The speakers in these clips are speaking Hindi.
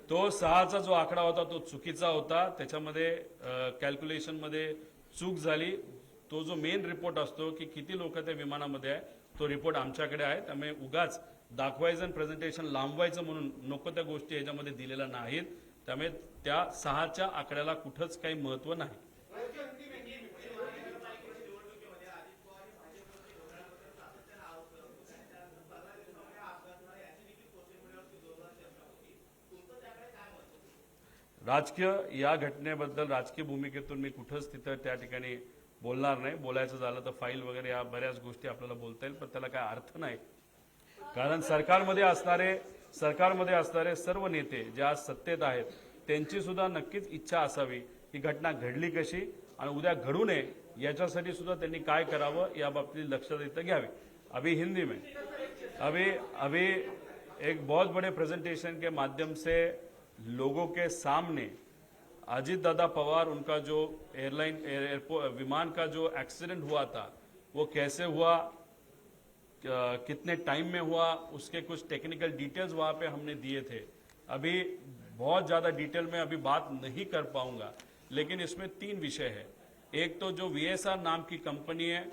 तो 6चा जो आकडा होता तो चुकीचा होता. त्याच्यामध्ये कॅल्क्युलेशनमध्ये चूक झाली. तो जो मेन रिपोर्ट असतो की किती लोक त्या विमानामध्ये आहे तो रिपोर्ट आमच्याकडे आहे. त्यामुळे उगाच दाखवायचं आणि प्रेझेंटेशन लांबवायचं म्हणून नको त्या गोष्टी याच्यामध्ये दिलेल्या नाहीत. त्यामुळे त्या 6च्या आकड्याला कुठंच काही महत्व नाही. राजकीय या घटनेबद्दल राजकीय भूमिकेतून मी कुठंच तिथं त्या ठिकाणी बोलणार नाही. बोलायचं झालं तर फाईल वगैरे या बऱ्याच गोष्टी आपल्याला बोलता येईल, पण त्याला काय अर्थ नाही. कारण सरकारमध्ये असणारे सर्व नेते जे आज सत्तेत आहेत त्यांची सुद्धा नक्कीच इच्छा असावी ही घटना घडली कशी आणि उद्या घडू नये याच्यासाठी सुद्धा त्यांनी काय करावं या बाबतीत लक्षात इथं घ्यावे. अभी हिंदी में अभी एक बहुत बड़े प्रेजेंटेशन के माध्यम से लोगों के सामने अजीत दादा पवार उनका जो एयरपोर्ट विमान का जो एक्सीडेंट हुआ था वो कैसे हुआ, कितने टाइम में हुआ, उसके कुछ टेक्निकल डिटेल्स वहां पे हमने दिए थे. अभी बहुत ज्यादा डिटेल में अभी बात नहीं कर पाऊंगा, लेकिन इसमें 3 विषय है. एक तो जो वीएसआर नाम की कंपनी है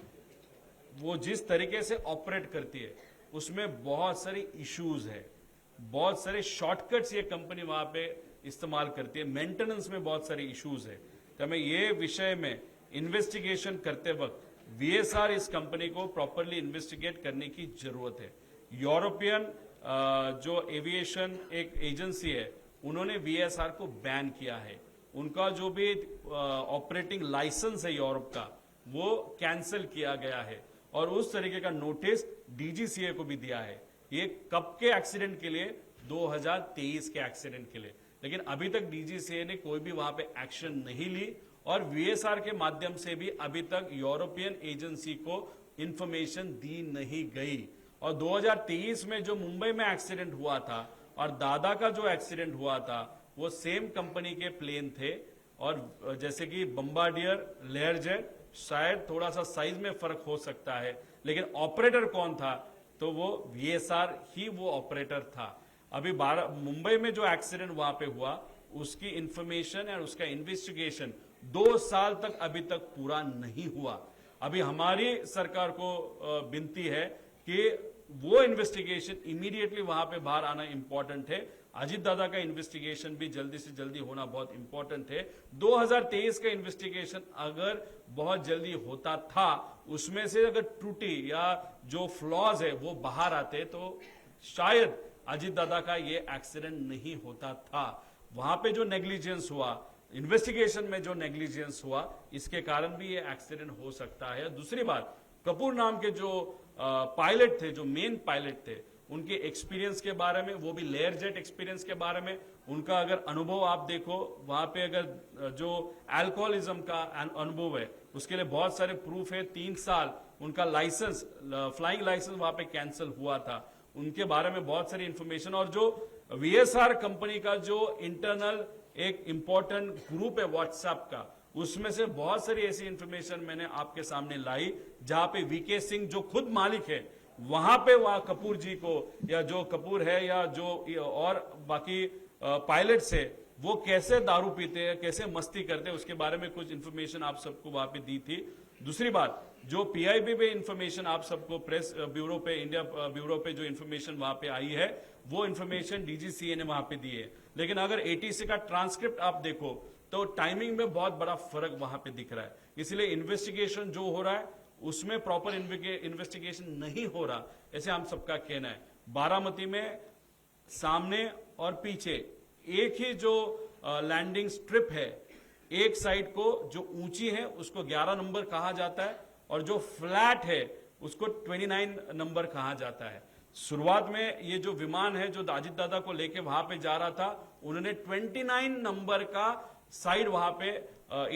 वो जिस तरीके से ऑपरेट करती है उसमें बहुत सारी इश्यूज है. बहुत सारे शॉर्टकट्स ये कंपनी वहां पे इस्तेमाल करती है. मेंटेनेंस में बहुत सारे इश्यूज है. त्यामुळे ये विषय में इन्वेस्टिगेशन करते वक्त वीएसआर इस कंपनी को प्रॉपरली इन्वेस्टिगेट करने की जरूरत है. यूरोपियन जो एविएशन एक एजेंसी है उन्होंने वीएसआर को बैन किया है. उनका जो भी ऑपरेटिंग लाइसेंस है यूरोप का वो कैंसिल किया गया है और उस तरीके का नोटिस डीजीसीए को भी दिया है. ये कब के एक्सीडेंट के लिए? 2023 के एक्सीडेंट के लिए. लेकिन अभी तक डीजीसीए ने कोई भी वहां पे एक्शन नहीं ली और वीएसआर के माध्यम से भी अभी तक यूरोपियन एजेंसी को इंफॉर्मेशन दी नहीं गई. और 2023 में जो मुंबई में एक्सीडेंट हुआ था और दादा का जो एक्सीडेंट हुआ था वो सेम कंपनी के प्लेन थे. और जैसे कि बम्बार्डियर, लेयरजेट, शायद थोड़ा सा साइज में फर्क हो सकता है, लेकिन ऑपरेटर कौन था? तो वो वीएसआर ही वो ऑपरेटर था. अभी मुंबई में जो एक्सीडेंट वहां पे हुआ उसकी इंफॉर्मेशन और उसका इन्वेस्टिगेशन 2 साल तक अभी तक पूरा नहीं हुआ. अभी हमारी सरकार को विनती है कि वो इन्वेस्टिगेशन इमीडिएटली वहां पे बाहर आना इंपॉर्टेंट है. अजीत दादा का इन्वेस्टिगेशन भी जल्दी से जल्दी होना बहुत इंपॉर्टेंट है. 2023 का इन्वेस्टिगेशन अगर बहुत जल्दी होता था, उसमें से अगर त्रुटि या जो फ्लॉज है वो बाहर आते तो शायद अजीत दादा का ये एक्सीडेंट नहीं होता था. वहां पे जो नेग्लिजेंस हुआ, इन्वेस्टिगेशन में जो नेग्लिजेंस हुआ, इसके कारण भी ये एक्सीडेंट हो सकता है. दूसरी बात, कपूर नाम के जो पायलट थे, जो मेन पायलट थे, उनके एक्सपीरियंस के बारे में, वो भी लेयर जेट एक्सपीरियंस के बारे में उनका अगर अनुभव आप देखो, वहां पे अगर जो अल्कोहलिज्म का अनुभव है उसके लिए बहुत सारे प्रूफ है. 3 साल उनका लाइसेंस, फ्लाइंग लाइसेंस वहां पे कैंसिल हुआ था. उनके बारे में बहुत सारी इंफॉर्मेशन. और जो वीएसआर कंपनी का जो इंटरनल एक इंपॉर्टेंट ग्रुप है व्हाट्सएप का, उसमें से बहुत सारी ऐसी इंफॉर्मेशन मैंने आपके सामने लाई जहां पे वीके सिंह जो खुद मालिक है वहां पे वहां कपूर जी को, या जो कपूर है या जो और बाकी पायलट्स है, वो कैसे दारू पीते हैं, कैसे मस्ती करते हैं, उसके बारे में कुछ इंफॉर्मेशन आप सबको वहां पे दी थी. दूसरी बात, जो पीआईबी पे इंफॉर्मेशन आप सबको प्रेस ब्यूरो पे, इंडिया ब्यूरो पे जो इंफॉर्मेशन वहां पे आई है वो इंफॉर्मेशन डीजीसीए ने वहां पे दी है. लेकिन अगर एटीसी का ट्रांसक्रिप्ट आप देखो तो टाइमिंग में बहुत बड़ा फर्क वहां पे दिख रहा है. इसलिए इन्वेस्टिगेशन जो हो रहा है उसमें प्रॉपर इन्वेस्टिगेशन नहीं हो रहा, ऐसे हम सबका कहना है. बारामती में सामने और पीछे एक ही जो लैंडिंग स्ट्रिप है, एक साइड को जो ऊंची है उसको 11 नंबर कहा जाता है और जो फ्लैट है उसको 29 नंबर कहा जाता है. शुरुआत में ये जो विमान है जो अजीत दादा को लेके वहां पे जा रहा था, उन्होंने 29 नंबर का साइड वहां पे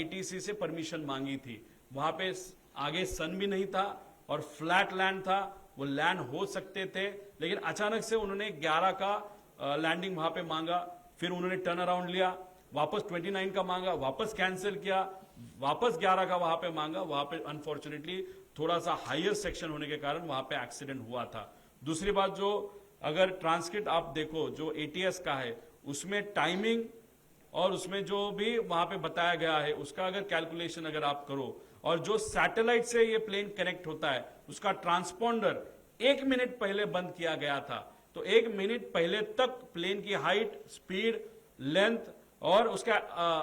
एटीसी से परमिशन मांगी थी. वहां पे आगे सन भी नहीं था और फ्लैट लैंड था, वो लैंड हो सकते थे, लेकिन अचानक से उन्होंने 11 का लैंडिंग वहां पे मांगा. फिर उन्होंने टर्न अराउंड लिया, वापस 29 का मांगा, वापस कैंसिल किया, वापस 11 का वहां पे मांगा. वहां पे अनफॉर्चुनेटली थोड़ा सा हायर सेक्शन होने के कारण वहां पे एक्सीडेंट हुआ था. दूसरी बात, जो अगर ट्रांसक्रिप्ट आप देखो जो एटीएस का है उसमें टाइमिंग और उसमें जो भी वहां पे बताया गया है उसका अगर कैलकुलेशन अगर आप करो, और जो सैटेलाइट से ये प्लेन कनेक्ट होता है उसका ट्रांसपॉन्डर 1 मिनट पहले बंद किया गया था, तो 1 मिनट पहले तक प्लेन की हाइट, स्पीड, लेंथ और उसका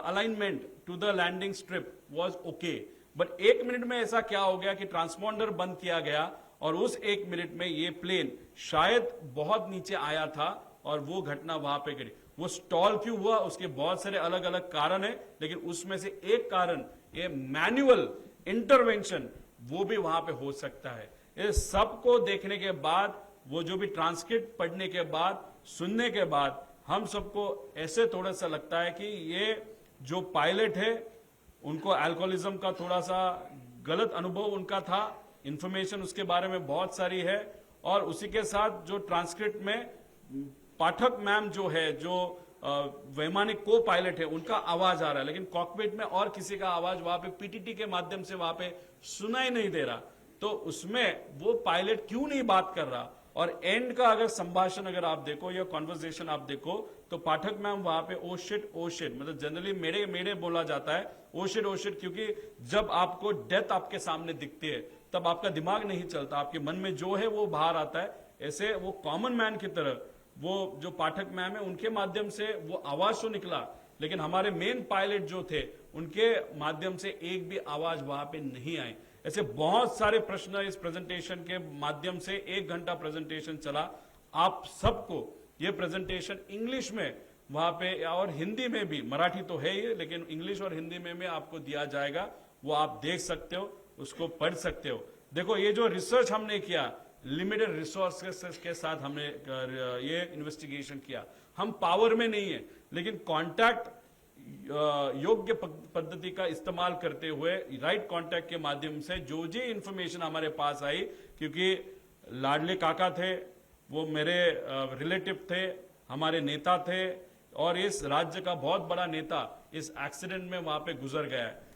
alignment to the landing strip was okay. But 1 minute में ऐसा क्या हो गया कि ट्रांसपॉन्डर बंद किया गया और उस 1 मिनट में ये प्लेन शायद बहुत नीचे आया था और वो घटना वहां पे घटी। वो स्टॉल क्यों हुआ उसके बहुत सारे अलग अलग कारण है, लेकिन उसमें से एक कारण ये मैन्युअल इंटरवेंशन वो भी वहां पे हो सकता है। ये सबको देखने के बाद, वो जो भी ट्रांसक्रिप्ट पढ़ने के बाद, सुनने के बाद, हम सबको ऐसे थोड़ा सा लगता है कि ये जो पायलट है उनको अल्कोहलिज्म का थोड़ा सा गलत अनुभव उनका था, इंफॉर्मेशन उसके बारे में बहुत सारी है, और उसी के साथ जो ट्रांसक्रिप्ट में पाठक मैम जो है, जो वैमानिक को पायलट है, उनका आवाज आ रहा है, लेकिन कॉकपिट में और किसी का आवाज वहां पे पीटीटी के माध्यम से वहां पे सुनाई नहीं दे रहा। तो उसमें वो पायलट क्यों नहीं बात कर रहा, और एंड का अगर संभाषण अगर आप देखो या कॉन्वर्सेशन आप देखो तो पाठक मैम वहां पे ओ शिट मतलब जनरली मेरे मेरे बोला जाता है ओ शिट, क्योंकि जब आपको डेथ आपके सामने दिखती है तब आपका दिमाग नहीं चलता, आपके मन में जो है वो बाहर आता है। ऐसे वो कॉमन मैन की तरह वो जो पाठक मैम है उनके माध्यम से वो आवाज तो निकला, लेकिन हमारे मेन पायलट जो थे उनके माध्यम से एक भी आवाज वहां पे नहीं आई। ऐसे बहुत सारे प्रश्न इस प्रेजेंटेशन के माध्यम से 1 घंटा प्रेजेंटेशन चला। आप सबको ये प्रेजेंटेशन इंग्लिश में वहां पे और हिंदी में भी, मराठी तो है ही लेकिन इंग्लिश और हिंदी में भी आपको दिया जाएगा, वो आप देख सकते हो, उसको पढ़ सकते हो। देखो ये जो रिसर्च हमने किया, लिमिटेड रिसोर्सेस के साथ हमने ये इन्वेस्टिगेशन किया। हम पावर में नहीं है, लेकिन कॉन्टैक्ट योग्य पद्धति का इस्तेमाल करते हुए राइट कॉन्टैक्ट के माध्यम से जो जी इंफॉर्मेशन हमारे पास आई, क्योंकि लाडले काका थे, वो मेरे रिलेटिव थे, हमारे नेता थे, और इस राज्य का बहुत बड़ा नेता इस एक्सीडेंट में वहां पे गुजर गया है।